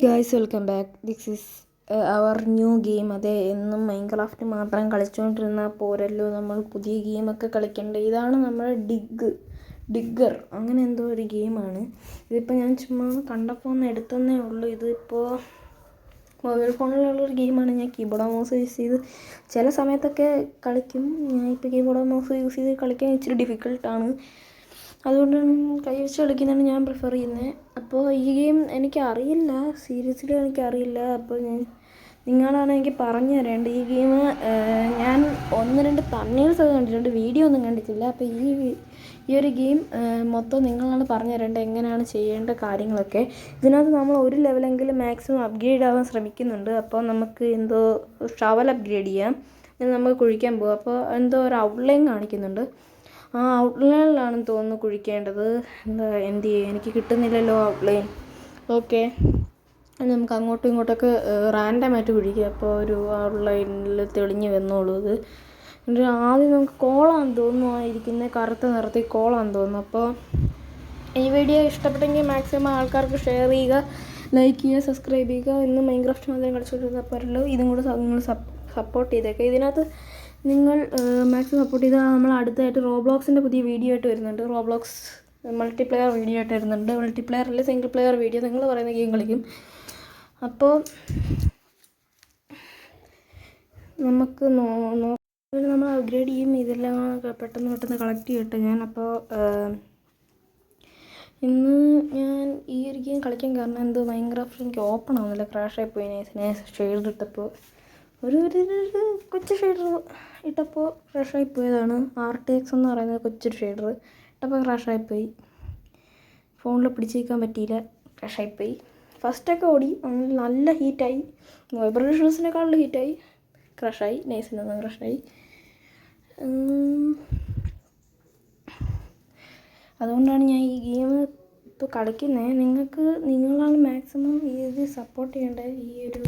Guys welcome back. This is our new game. അതെ, എന്നും Minecraft മാത്രം കളിച്ചുകൊണ്ടിരുന്നാൽ പോരല്ലോ, നമ്മൾ പുതിയ ഗെയിമൊക്കെ കളിക്കേണ്ടത്. ഇതാണ് നമ്മുടെ ഡിഗ്ഗർ അങ്ങനെ എന്തോ ഒരു ഗെയിമാണ്. ഇതിപ്പോൾ ഞാൻ ചുമ്മാ കണ്ടപ്പോൾ ഒന്ന് എടുത്തന്നേ ഉള്ളൂ. ഇതിപ്പോൾ മൊബൈൽ ഫോണിലുള്ളൊരു ഗെയിമാണ്. ഞാൻ കീബോർഡ് മൗസ് യൂസ് ചെയ്ത് ചില സമയത്തൊക്കെ കളിക്കും. ഞാൻ ഇപ്പോൾ കീബോർഡ് മൗസ് യൂസ് ചെയ്ത് കളിക്കാൻ ഇച്ചിരി ഡിഫിക്കൽട്ടാണ്. അതുകൊണ്ട് കൈ വെച്ച് കളിക്കുന്നതാണ് ഞാൻ പ്രിഫർ ചെയ്യുന്നത്. അപ്പോൾ ഈ ഗെയിം എനിക്കറിയില്ല, സീരിയസ്ലി എനിക്കറിയില്ല. അപ്പോൾ നിങ്ങളാണ് എനിക്ക് പറഞ്ഞു തരേണ്ടത്. ഈ ഗെയിം ഞാൻ 1-2 തമ്നെയിൽസ് ഒക്കെ കണ്ടിട്ടുണ്ട്, വീഡിയോ ഒന്നും കണ്ടിട്ടില്ല. അപ്പോൾ ഈ ഒരു ഗെയിം മൊത്തം നിങ്ങളാണ് പറഞ്ഞു തരേണ്ടത്, എങ്ങനെയാണ് ചെയ്യേണ്ട കാര്യങ്ങളൊക്കെ. ഇതിനകത്ത് നമ്മൾ ഒരു ലെവലെങ്കിലും മാക്സിമം അപ്ഗ്രേഡ് ആവാൻ ശ്രമിക്കുന്നുണ്ട്. അപ്പോൾ നമുക്ക് എന്തോ ഷവൽ അപ്ഗ്രേഡ് ചെയ്യാം, നമുക്ക് കുഴിക്കാൻ പോകും. അപ്പോൾ എന്തോ ഒരു ഔട്ട്ലൈൻ കാണിക്കുന്നുണ്ട്. ആ ഔട്ട്ലൈനിലാണെന്ന് തോന്നുന്നു കുഴിക്കേണ്ടത്. എന്ത് ചെയ്യും, എനിക്ക് കിട്ടുന്നില്ലല്ലോ ഔട്ട്ലൈൻ. ഓക്കെ, നമുക്ക് അങ്ങോട്ടും ഇങ്ങോട്ടൊക്കെ റാൻഡമായിട്ട് കുഴിക്കുക. അപ്പോൾ ഒരു ഔട്ട്ലൈനിൽ തെളിഞ്ഞ് വന്നോളൂ. ഇത് എന്നിട്ട് ആദ്യം നമുക്ക് കോളാന്ന് തോന്നുന്നു, ഇരിക്കുന്ന കറുത്ത നിറത്തിൽ കോളാന്ന് തോന്നുന്നു. അപ്പോൾ ഈ വീഡിയോ ഇഷ്ടപ്പെട്ടെങ്കിൽ മാക്സിമം ആൾക്കാർക്ക് ഷെയർ ചെയ്യുക, ലൈക്ക് ചെയ്യുക, സബ്സ്ക്രൈബ് ചെയ്യുക. ഇന്ന് മൈൻക്രാഫ്റ്റ് മാത്രം കളിച്ചുകൊണ്ടിരുന്നാൽ പോരല്ലോ, ഇതും കൂടെ നിങ്ങൾ സപ്പോർട്ട് ചെയ്തേക്കുക. ഇതിനകത്ത് നിങ്ങൾ മാക്സിമം സപ്പോർട്ട് ചെയ്താൽ നമ്മൾ അടുത്തായിട്ട് റോബ്ലോക്സിൻ്റെ പുതിയ വീഡിയോ ആയിട്ട് വരുന്നുണ്ട്. റോബ്ലോക്സ് മൾട്ടിപ്ലെയർ വീഡിയോ ആയിട്ട് വരുന്നുണ്ട്. മൾട്ടിപ്ലെയർ അല്ല, സിംഗിൾ പ്ലെയർ വീഡിയോ. നിങ്ങൾ പറയുന്ന ഗെയിം കളിക്കും. അപ്പോൾ നമുക്ക് നമ്മൾ അപ്ഗ്രേഡ് ചെയ്യും. ഇതെല്ലാം പെട്ടെന്ന് കളക്ട് ചെയ്യട്ടെ ഞാൻ. അപ്പോൾ ഇന്ന് ഞാൻ ഈ ഒരു ഗെയിം കളിക്കാൻ കാരണം എന്തോ മൈൻക്രാഫ്റ്റ് എനിക്ക് ഓപ്പൺ ആവുന്നില്ല, ക്രാഷായിപ്പോയി. ഷെയ്ഡ് ഇട്ടപ്പോൾ ഒരു കൊച്ചു ഷെയ്ഡർ ഇട്ടപ്പോൾ ക്രാഷായിപ്പോയതാണ്. RTX എന്ന് പറയുന്നത് കൊച്ചൊരു ഷെയ്ഡർ ഇട്ടപ്പോൾ ക്രാഷായിപ്പോയി. ഫോണിൽ പിടിച്ചേക്കാൻ പറ്റിയില്ല, ക്രാഷായിപ്പോയി. ഫസ്റ്റൊക്കെ ഓടി, നല്ല ഹീറ്റായി, വൈബ്രേഷൻ ഷൂസിനേക്കാളും ഹീറ്റായി, ക്രാഷായി. നൈസിനൊന്നും ക്രാഷായി. അതുകൊണ്ടാണ് ഞാൻ ഈ ഗെയിം ഇപ്പോൾ കളിക്കുന്നത്. നിങ്ങളാണ് മാക്സിമം ഇത് സപ്പോർട്ട് ചെയ്യേണ്ടത്. ഈ ഒരു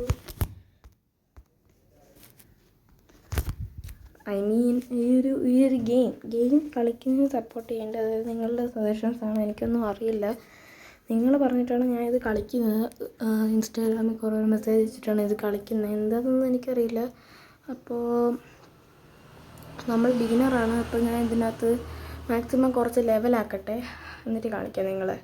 ഗെയിം കളിക്കുന്നത് സപ്പോർട്ട് ചെയ്യേണ്ടത്. അതായത് നിങ്ങളുടെ സജഷൻസാണ്. എനിക്കൊന്നും അറിയില്ല, നിങ്ങൾ പറഞ്ഞിട്ടാണ് ഞാൻ ഇത് കളിക്കുന്നത്. ഇൻസ്റ്റാഗ്രാമിൽ കുറേ മെസ്സേജ് വെച്ചിട്ടാണ് ഇത് കളിക്കുന്നത്. എന്താണെന്നൊന്നും എനിക്കറിയില്ല. അപ്പോൾ നമ്മൾ ബിഗിനറാണ്. അപ്പോൾ ഞാൻ ഇതിനകത്ത് മാക്സിമം കുറച്ച് ലെവലാക്കട്ടെ, എന്നിട്ട് കാണിക്കാം നിങ്ങളെ.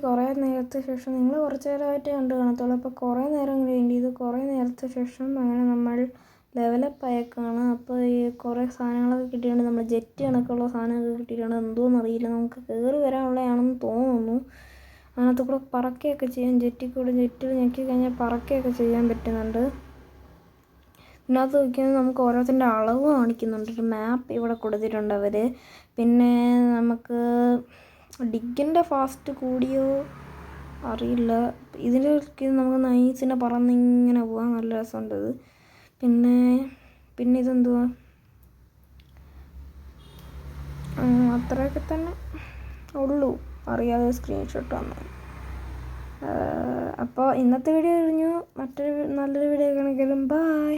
കുറേ നേരത്തെ ശേഷം നിങ്ങൾ കുറച്ച് നേരമായിട്ട് കണ്ടു കാണത്തുള്ളൂ. അപ്പോൾ കുറേ നേരം ഗ്രൈൻഡ് ചെയ്ത് കുറേ നേരത്തെ ശേഷം അങ്ങനെ നമ്മൾ ലെവലപ്പ് ആയേക്കാണ്. അപ്പോൾ ഈ കുറേ സാധനങ്ങളൊക്കെ കിട്ടിയിട്ടുണ്ട്. നമ്മൾ ജെറ്റ് കണക്കുള്ള സാധനമൊക്കെ കിട്ടിയിട്ടുണ്ട്. എന്തോന്ന് അറിയില്ല, നമുക്ക് കയറി വരാനുള്ളതാണെന്ന് തോന്നുന്നു. അതിനകത്ത് കൂടെ പറക്കുകയൊക്കെ ചെയ്യാം. ജെറ്റിൽ ഞെക്കി കഴിഞ്ഞാൽ പറക്കുകയൊക്കെ ചെയ്യാൻ പറ്റുന്നുണ്ട്. ഇതിനകത്ത് നോക്കിയാൽ നമുക്ക് ഓരോത്തിൻ്റെ അളവ് കാണിക്കുന്നുണ്ട്. ഒരു മാപ്പ് ഇവിടെ കൊടുത്തിട്ടുണ്ട് അവർ. പിന്നെ നമുക്ക് ഡിഗിൻ്റെ ഫാസ്റ്റ് കൂടിയോ അറിയില്ല. ഇതിൻ്റെ നമുക്ക് നൈസിനെ പറന്നിങ്ങനെ പോകാൻ നല്ല രസമുണ്ട് ഇത്. പിന്നെ ഇതെന്തുവാ, അത്രയൊക്കെ തന്നെ ഉള്ളൂ. അറിയാതെ സ്ക്രീൻഷോട്ട് വന്നു. അപ്പോൾ ഇന്നത്തെ വീഡിയോ കഴിഞ്ഞു. മറ്റൊരു നല്ലൊരു വീഡിയോ കാണിക്കലും. ബൈ.